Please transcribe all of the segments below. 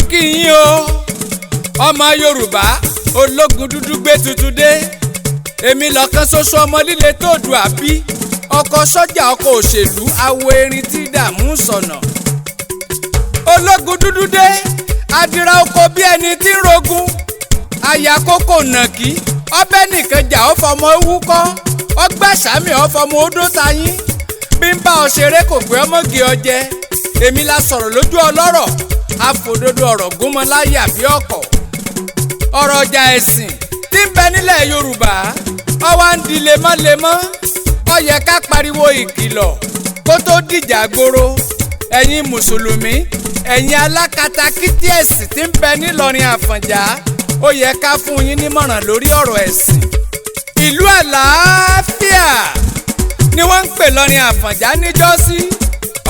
kí yín o ọmọ Yorùbá ológun dúdú gbé tuntun dé èmi lọ́kàn ṣoṣo ọmọ líle tó dù àbí ọkọ̀ sọ́jà ọkọ̀ òṣèlú awo erin tí dààmú sọ̀nà ológun dúdú dé adira oko bí ẹni tí ń rogun àyà kókò nàkí ọbẹ̀ nìkan jà ó fọmọ wúkọ́ ọgbà sàmì ó fọmọ odó tayín bí ń bá ọ ṣeré kò pé ọmọge ọjẹ èmi la sọ̀rọ̀ lójú ọlọ́rọ̀ àfòdodo ọ̀rọ̀ gúnmọ́ láyà bí ọkọ̀ ọ̀rọ̀ ọjà ẹ̀sìn tí ń bẹ nílẹ̀ Yorùbá ọwá ń di lemọ́lemọ́ ó yẹ ká pariwo ìkìlọ̀ kó tó dìjà gboro ẹ̀yin mùsùlùmí ẹ̀yin alákatakítí ẹ̀sìn tí ń bẹ nílọrin Àfọ̀njá ó yẹ ká fún yín nímọ̀ràn lórí ọ̀rọ̀ ẹ̀sìn ìlú àlàáfíà ni wọ́n ń pè lọ́rin Àfọ̀njá níjọ́sí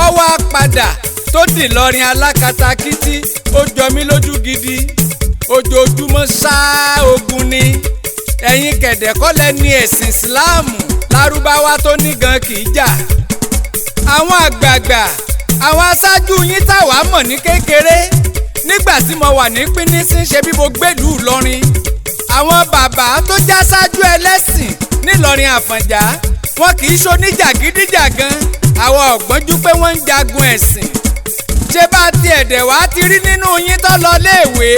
ọwọ́ apàdà tó dì lọ́rin alákatakítí ó jọ mí lójú gidi ojoojúmọ́ ṣáá ogun ni ẹ̀yin kẹ̀dẹ̀kọ́ lẹ́ni ẹ̀sìn Ìsìláàmù lárúbáwá tó ní gan kì í jà àwọn àgbààgbà àwọn aṣáájú yín táwa mọ̀ ní kékeré nígbà tí mo wà ní pínísín ṣe bí mo gbèlú Ìlọrin àwọn bàbá tó já ṣáájú ẹlẹ́sìn nílọrin Àfọ̀njá wọn kì í ṣoníjàgídíjàgan àwọn ọ̀gbọ́njú pé wọ́n ń jagun ẹ̀sìn ṣé bá ti ẹ̀dẹ̀ wá ti rí nínú yín tó lọ léèwé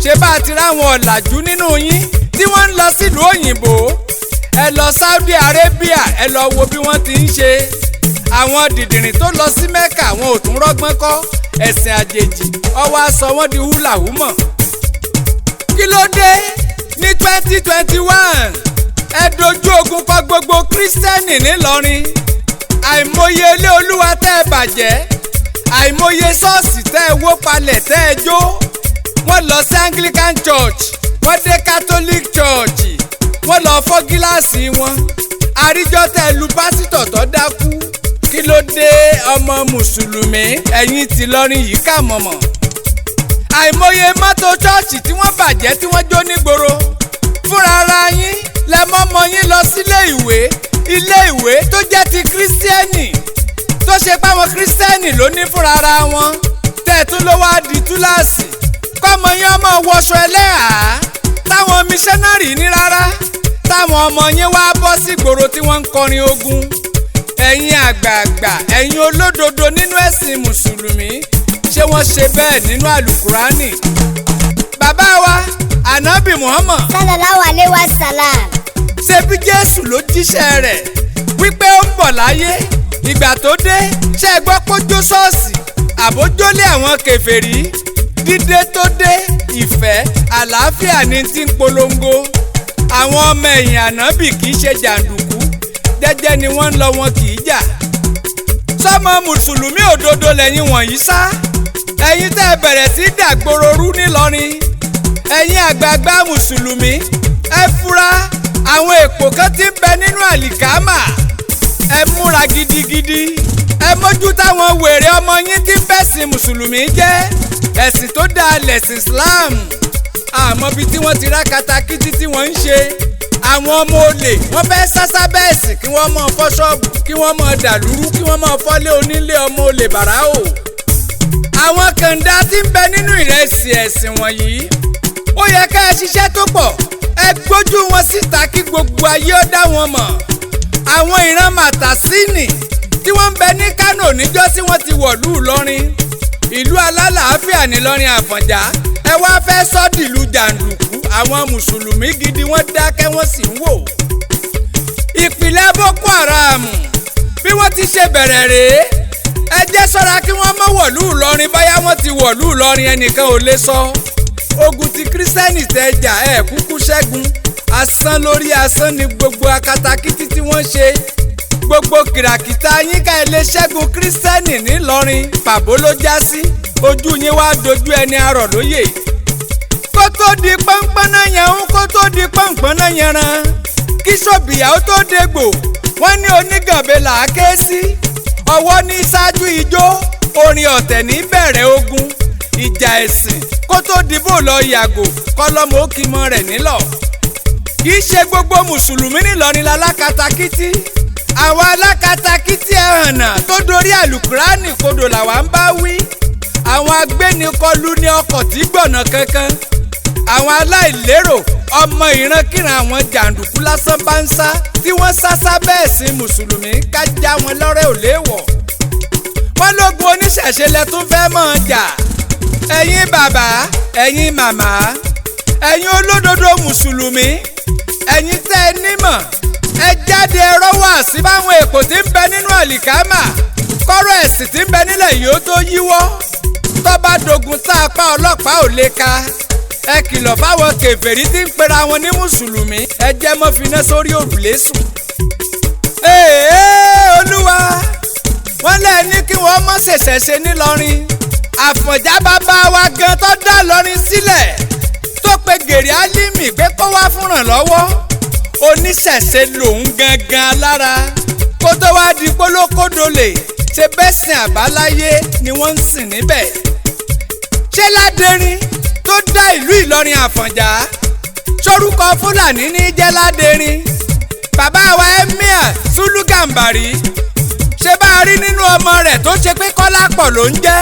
ṣé bá ti ráwọn ọ̀làjú nínú yín tí wọ́n ń lọ sílùú òyìnbó ẹ lọ Saudi Arabia ẹ lọ wo bí wọ́n ti ń ṣe àwọn dìdìrìn tó lọ sí Mẹ́kà wọn ò tún rọ́gbọ́n kọ́ ẹ̀sìn àjèjì ọwọ́ aṣọ wọn di húlàhúmọ̀ kí ló dé ní 2021 ẹ dojú ogun kọ gbogbo kírísítẹ́nì nílọrin àìmọye ilé olúwa tẹ́ ẹ bàjẹ́ àìmọye ṣọ́ọ̀ṣì tẹ́ ẹ wó palẹ̀ tẹ́ ẹ jó wọ́n lọ sí Anglican Church wọ́n dé Catholic Church wọ́n lọ fọ́ gíláàsì wọn àríjọ́ tẹ́ ẹ lu pásítọ̀ tó dákú kí ló dé ọmọ mùsùlùmí ẹ̀yin ti lọrin yìí kà mọ̀mọ̀ àìmọye mọ́tò ṣọ́ọ̀ṣì tí wọ́n bàjẹ́ tí wọ́n jó nígboro fúnra ara yín lẹ́mọ́mọ́ yín lọ sílé ìwé tó jẹ́ ti kírísítẹ́nì tó ṣe páwọn kírísítẹ́nì ló ní fúnra ara wọn tẹ̀tún ló wá di túláàsì kọ́mọ yín ọmọ wọṣọ ẹlẹ́hàá táwọn míṣánárì ní rárá táwọn ọmọ yín wá bọ́ sí ìgboro tí wọ́n ń kọrin ogun ẹ̀yin àgbààgbà ẹ̀yin olódodo nínú ẹ̀sìn mùsùlùmí ṣé wọ́n ṣe bẹ́ẹ̀ nínú àlùkùránì bàbá wa ànábì Muhammad sallallahu alaihi wasallam ṣé bí Jésù ló jíṣẹ́ rẹ̀ wípé ó ń bọ̀ láyé ìgbà tó dé ṣé ẹ gbọ́ pójó ṣọ́ọ̀ṣì àbójólé àwọn kèfèrí dídé tó dé ìfẹ́ àlàáfíà ní ti ń polongo àwọn ọmọ ẹ̀yìn ànábì kì í ṣe jàǹdùkú jẹ́jẹ́ ni wọ́n ń lọ wọn kì í jà sọ́mọ mùsùlùmí òdodo lẹ́yìn wọ̀nyí sá ẹ̀yin tẹ́ ẹ bẹ̀rẹ̀ sí dàgbòrò rú nílọrin ẹ̀yin àgbààgbà mùsùlùmí ẹ fura àwọn èpò kan tí ń bẹ nínú àlìkámà ẹ múra gidigidi ẹ mójú táwọn wèrè ọmọ yín tí ń bẹ̀sìn mùsùlùmí jẹ́ ẹ̀sìn tó dáa lẹ̀sìn Islam àmọ́ bí tí wọ́n ti rá katakítí tí wọ́n ń ṣe àwọn ọmọ olè wọ́n fẹ́ sásá bẹ́ẹ̀ sì kí wọ́n mọ̀ fọ́ ṣọ́ọ̀bù kí wọ́n mọ̀ dàlúrú kí wọ́n mọ̀ fọ́lé onílé ọmọ olè bàráò àwọn kàńdá tí ń bẹ nínú ìrẹsì ẹ̀sìn wọ̀nyí ó yẹ ká ẹ ṣiṣẹ́ tó pọ̀ ẹ gbójú wọn síta kí gbogbo ayé ó dá wọn mọ̀ àwọn ìran màtàsínì tí wọ́n ń bẹ ní Kánò níjọ́ tí wọ́n ti wọ̀lú Ìlọrin ìlú alálàáfíà nílọrin Àfọ̀njá ẹ wá fẹ́ sọ́dìlú jàǹdùkú àwọn mùsùlùmí gidi wọ́n dákẹ́ wọ́n sì ń wò ìpìlẹ̀ Boko Haram bí wọ́n ti ṣe bẹ̀rẹ̀ rèé ẹ jẹ́ ṣọ́ra kí wọ́n má wọ̀lú Ìlọrin báyá wọ́n ti wọ̀lú Ìlọrin ẹnìkan ò lè sọ ogun ti kírísítẹ́nì tẹ́ jà ẹ̀ kúkú ṣẹ́gun asán lórí asán ni gbogbo akatakítí tí wọ́n ṣe gbogbo kìràkìtà yín ká ẹ lè ṣẹ́gun kírísítẹ́nì nílọrin pàbó ló já sí ojú yín wá dojú ẹni arọ̀ lóye kó tó di pọ́npọ́nà yẹn ń kó tó di pọ́npọ́nà yẹn ran kí sọ̀bìyà ó tó dégbò wọ́n ní onígànbé là á ké sí ọwọ́ ní ṣáájú ijó orin ọ̀tẹ̀ ní bẹ̀rẹ̀ ogun ìjà ẹ̀sìn kó tó dìbò lọ yàgò kọ́lọ́mù ó kì mọ́ rẹ̀ nílọ̀ kì í ṣe gbogbo mùsùlùmí nílọrin lálákatakítí àwọn alákatakítí ẹ̀hànà tó dorí àlùkùránì kodò làwa ń bá wí àwọn agbénikọlù ní ọkọ̀ tí gbọ̀nà kankan, àwọn aláìlérò ọmọ ìrankíran àwọn jàǹdùkú lásán bá ń sá tí wọ́n sásá bẹ́ẹ̀ sin mùsùlùmí ká já wọn lọ́rẹ́ ò léèwọ̀. wọ́n lógun oníṣẹ̀ṣe lẹ tún fẹ́ mọ̀ jà. ẹ̀yin bàbá ẹ̀yin màmá ẹ̀yin olódodo mùsùlùmí ẹ̀yin tẹ́ ẹ nímọ̀ ẹ jáde ẹ rọ́wọ́ àsí báwọn èpò tí ń bẹ nínú àlìkámà kọ́rọ̀ ẹ̀sìn tí ń bẹ nílẹ̀ yìí ó tó yíwọ́. tó bá dogun tá a pa ọlọ́pàá ò lè ka. ẹ kìlọ̀ fáwọn kèfèrí tí ń pera wọn ní mùsùlùmí ẹ jẹ́ mọ́ finá sórí òrùlé sùn. olúwa wọ́n lè ní kí wọ́n mọ́ ṣẹ̀ṣẹ̀ ṣe nílọrin. àfọ̀njá bàbá wa gan tó dá lọrin sílẹ̀ tó pe gèrè álímì pé kó wá fúnràn lọ́wọ́ oníṣẹ̀ṣe lòun gangan lára kó tó wá di pólókódolè ṣe bẹ́sìn àbáláyé ni wọ́n ń sìn níbẹ̀. ṣé ládẹrin tó dá ìlú ìlọrin àfọ̀njá sórúkọ fúlàní ní jẹ́ ládẹrin? bàbá wa emir Sùlù Gàmbàrí ṣe bá a rí nínú ọmọ rẹ̀ tó ṣe pé Kọ́lápọ̀ ló ń jẹ́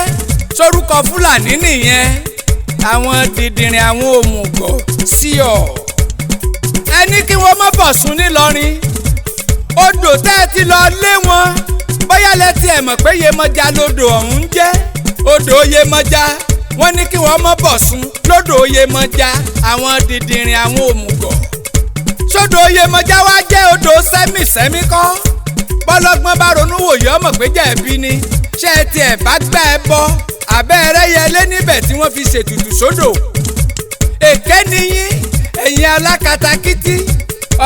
sórúkọ fúlàní nìyẹn. àwọn dìdìrín àwọn òmùgọ̀ sí ọ. ẹni kí wọ́n mọ́ bọ̀ sùn nílọrin odò tẹ́ ẹ ti lọ lé wọn bóyá lẹ́tí ẹ̀ mọ̀ pé Yemọja lodò ọ̀hún jẹ́ odò Yemọja. wọ́n ní kí wọ́n mọ́ bọ̀ sùn lódò Yemọja àwọn dìdìrín àwọn òmùgọ̀. sódò Yemọja wá jẹ́ odò sẹ́mìsẹ́mì kọ́ bọ́lọ́gbọ́n bá ronú wòye ọmọ pé jẹ̀bi ni. ṣé ẹ tiẹ̀ bá gbá ẹ bọ́ àbẹ́ẹ̀rẹ́ yẹlé níbẹ̀ tí wọ́n fi ṣètùtù sódò. èké ni yín ẹ̀yin alákatakítí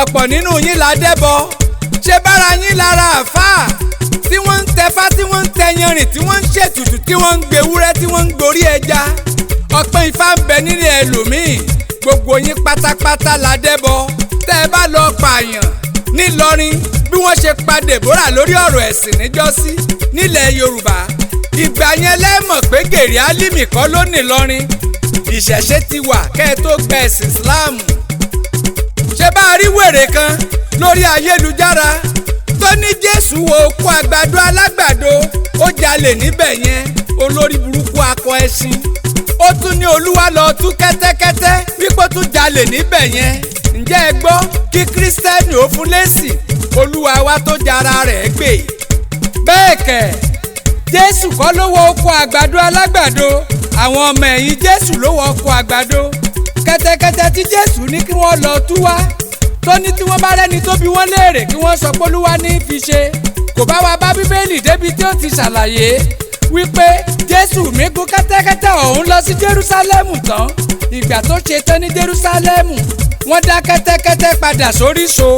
ọ̀pọ̀ nínú yín la dẹ́bọ. ṣé bára yín lára àfáà tí wọ́n ń tẹfá tí wọ́n ń tẹyanrìn tí wọ́n ń ṣètùtù tí wọ́n ń gbewúrẹ́ tí wọ́n ń gborí ẹja. ọ̀pọ̀ ifá ń bẹ nílé ẹlòmíì gbogbo yín pátápátá la dẹ́bọ. tẹ́ ẹ bá lọ pààyàn nílọrin bí wọ́n ṣe pa Dèbórà lórí ọ̀rọ̀ ẹ̀sìn níjọ́sí nílẹ̀ Yorùbá ìgbà yẹn lẹ́mọ̀ pé gèrè álímì kọ́ ló ní lọ́rin. ìṣẹ̀ṣe ti wà kẹ́ ẹ tó gba ẹ̀sìn Islam. ṣé bá a rí wèrè kan lórí ayélujára tó ní Jésù wo okú àgbàdo alágbàdo ó jalè níbẹ̀ yẹn olórí burúkú akọ ẹṣin. ó tún ní Olúwa lọ tú kẹ́tẹ́kẹ́tẹ́ wípé tún jalè níbẹ̀ yẹn. ǹjẹ́ ẹ gbọ́ kí kírísítẹ́nì ó fún lésì Olúwa wa tó jara rẹ̀ gbé. bẹ́ẹ̀ kẹ̀ Jésù kọ́ ló wọ oko àgbàdo alágbàdo àwọn ọmọ ẹ̀yìn Jésù ló wọ oko àgbàdo. kẹ́tẹ́kẹ́tẹ́ tí Jésù ní kí wọ́n lọ tú wá tó ní tí wọ́n bá rẹ́ni tó bi wọ́n léèrè kí wọ́n sọ pé Olúwa ní í fi ṣe. kò bá wa bá Bíbélì débi tí ó ti ṣàlàyé wípé Jésù mi gùn kẹ́tẹ́kẹ́tẹ́ ọ̀hún lọ sí Jerúsálẹ́mù tán. ìgbà tó ṣe tán ní Jerúsálẹ́mù wọ́n dá kẹ́tẹ́kẹ́tẹ́ padà sóríṣo.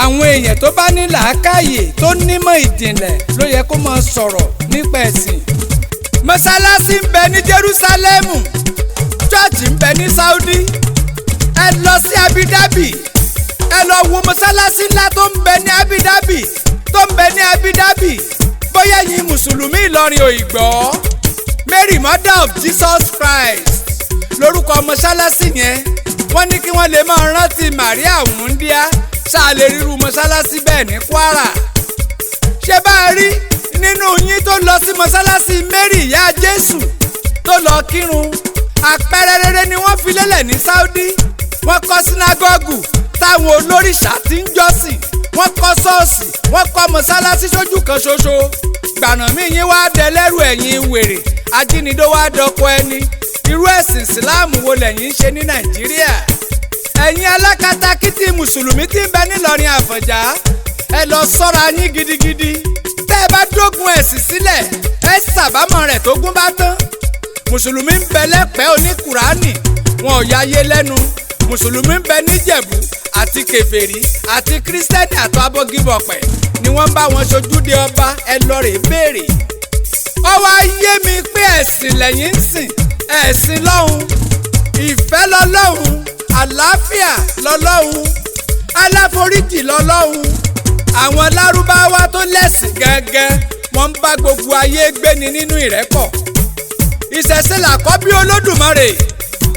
àwọn èèyàn tó bá ní làákàyè tó nímọ̀ ìjìnlẹ̀ ló yẹ kó máa sọ̀rọ̀ nípa ẹ̀sìn. mọ́sálásí ń bẹ ní Jerúsálẹ́mù chọ́ọ̀chì ń bẹ ní Saudi. ẹ lọ sí Abu Dhabi ẹ lọ wo mọ́sálásí ńlá tó ń bẹ ní Abu Dhabi bóyá ẹ̀yin mùsùlùmí Ìlọrin ò gbọ́. Mary Mother of Jesus Christ lórúkọ mọ́sálásí yẹn. wọ́n ní kí wọ́n lè máa rántí Maria wúndíá ṣáà lè ríru mọ́sálásí bẹ́ẹ̀ ní Kwara. ṣé bá a rí nínú yín tó lọ sí mọ́sálásí Mary ìyá Jésù tó lọ kírun? àpẹẹrẹ rere ni wọ́n fi lélẹ̀ ní Saudi. wọ́n kọ́ sínágọ́gù táwọn olórìṣà ti ń jọ́sìn. wọ́n kọ́ ṣọ́ọ̀ṣì wọ́n kọ́ mọ́sálásí sójú kan ṣoṣo. gbànàmí yín wá dẹlẹ́rù ẹ̀yin wèrè ajínigbó wá dọkọ ẹni. irú ẹ̀sìn Ìsìláàmù wo lẹ̀yin ń ṣe ní Nàìjíríà? ẹ̀yin alákatakítí mùsùlùmí tí ń bẹ nílọrin àfọ̀njá ẹ lọ sọ́ra yín gidigidi. tẹ́ ẹ bá dógun ẹ̀sìn sílẹ̀ ẹ ṣàbámọ̀ rẹ̀ tó gún bá tán. mùsùlùmí ń bẹ lẹ́pẹ́ oníkùránì wọn ò yáyé lẹ́nu. mùsùlùmí ń bẹ níjẹ̀bú àti kèfèrí àti kírísítẹ́nì àti abọ́gibọ̀pẹ̀ ni wọ́n bá wọn ṣojúde ọba ẹ lọ rè béèrè. ó wá yé mi pé ẹ̀sìn lẹ́yìn ń sìn ẹ̀sìn lọ́hùn ìfẹ́ lọ́lọ́hùn àlàáfíà lọ́lọ́hùn aláforíjì lọ́lọ́hùn. àwọn lárúbáwá tó lẹ́sìn gangan wọ́n ń bá gbogbo ayé gbéni nínú ìrẹ́pọ̀. ìṣẹ̀ṣe làkọ́bí Olódùmarè.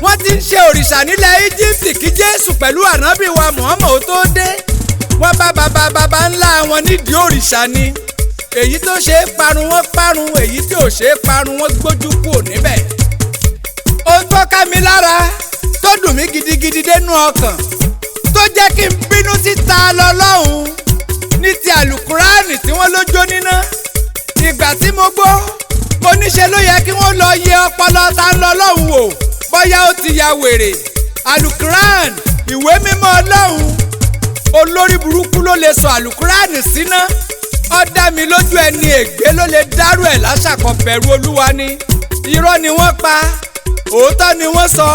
wọ́n ti ń ṣe òrìṣà nílẹ̀ Egypt kí Jésù pẹ̀lú ànábì wa Muhammad tó dé. wọ́n bá bàbá ńlá wọn nídìí òrìṣà ni. èyí tó ṣe é parun wọ́n parun, èyí tí ò ṣe é parun wọ́n gbójú kúrò níbẹ̀. ohun tó ká mi lára tó dùn mí gidigidi dénú ọkàn tó jẹ́ kí n bínú títa lọ́lọ́hun ní ti àlùkùránì tí wọ́n ló jó níná. ìgbà tí mo gbọ́ mo níṣe ló yẹ kí wọ́n lọ yẹ ọpọlọ ta ń lọ lọ́hùn wò bóyá ó ti ya wèrè. àlùkùránì ìwé mímọ́ ọlọ́hun olórí burúkú ló lè sọ àlùkùránì síná. ó dá mi lójú ẹni ègbé ló lè dárú ẹ̀ láṣàkọ bẹ̀rù olúwa ni. irọ́ ni wọ́n pa òótọ́ ni wọ́n sọ.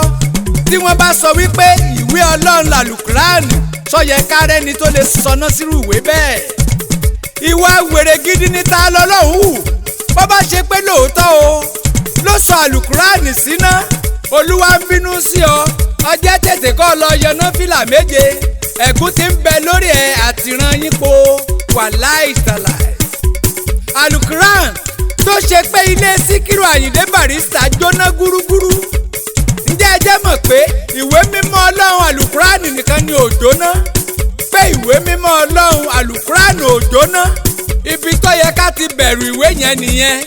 tí wọ́n bá sọ wípé ìwé ọlọ́run làlùkùránì sọyẹ kárẹ́ni tó lè sọná sírú ìwé bẹ́ẹ̀. ìwà wèrè gidi ní ta lọ́lọ́hún hù. bó bá ṣe pé lóòótọ́ o ló sọ àlùkùránì síná olúwa ń bínú sí ọ. ọjẹ́ tètè kọ́ lọ yọná fìlà méje ẹ̀gún tí ń bẹ lórí ẹ̀ àtìrán yípo wàláì tàláì. àlùkùránì tó ṣe pé ilé síkírù àyìndé barista jóná gúrúgúrú. ǹjẹ́ ẹ jẹ́ mọ̀ pé ìwé mímọ́ ọlọ́run àlùkùránì nìkan ni ò jóná? pé ìwé mímọ́ ọlọ́run àlùkùránì ò jóná? ibi tó yẹ ká ti bẹ̀rù ìwé yẹn nìyẹn.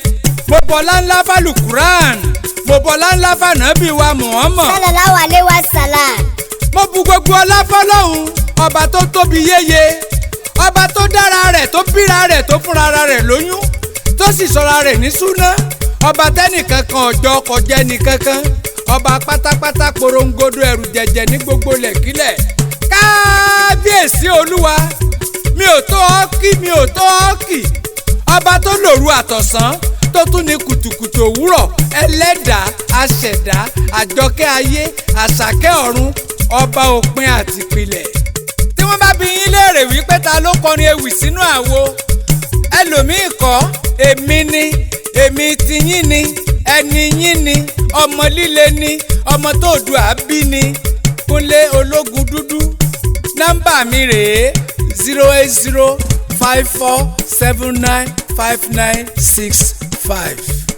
mo bọlá ńlá fàlùkùránì, mo bọlá ńlá fànábì wa Muhammad. sallallahu alaihi wasallam. mo bu gbogbo ọlá fọlọ́hun ọba tó tóbi yéye, ọba tó dára rẹ̀ tó bíra rẹ̀ tó fúnra rẹ̀ lóyún tó sì sọra rẹ̀ ní súná. ọba tẹ́nìkankan ọjọ́ kọjá ẹnìkankan, ọba pátápátá porongodo ẹrù jẹjẹ ní gbogbo lẹ̀kílẹ̀. kábíyèsí olúwa mi ò tó ọ́ kí, mi ò tó ọ́ kì. ọba tó lòru àtọ̀sán tó tún ní kùtùkùtù òwúrọ̀, ẹlẹ́dàá aṣẹ̀dá àjọkẹ́ ayé àṣàkẹ́ ọ̀run, ọba òpin àtìpilẹ̀. tí wọ́n bá bi yín léèrè wípé ta ló kọrin ewì sínú àwo, ẹlòmíì kọ́ èmi ni, èmi ti yín ni, ẹni yín ni, ọmọ líle ni, ọmọ tó dù àbí ni, Kunle Ologundudu. nọ́mbà mi rèé 08054795965.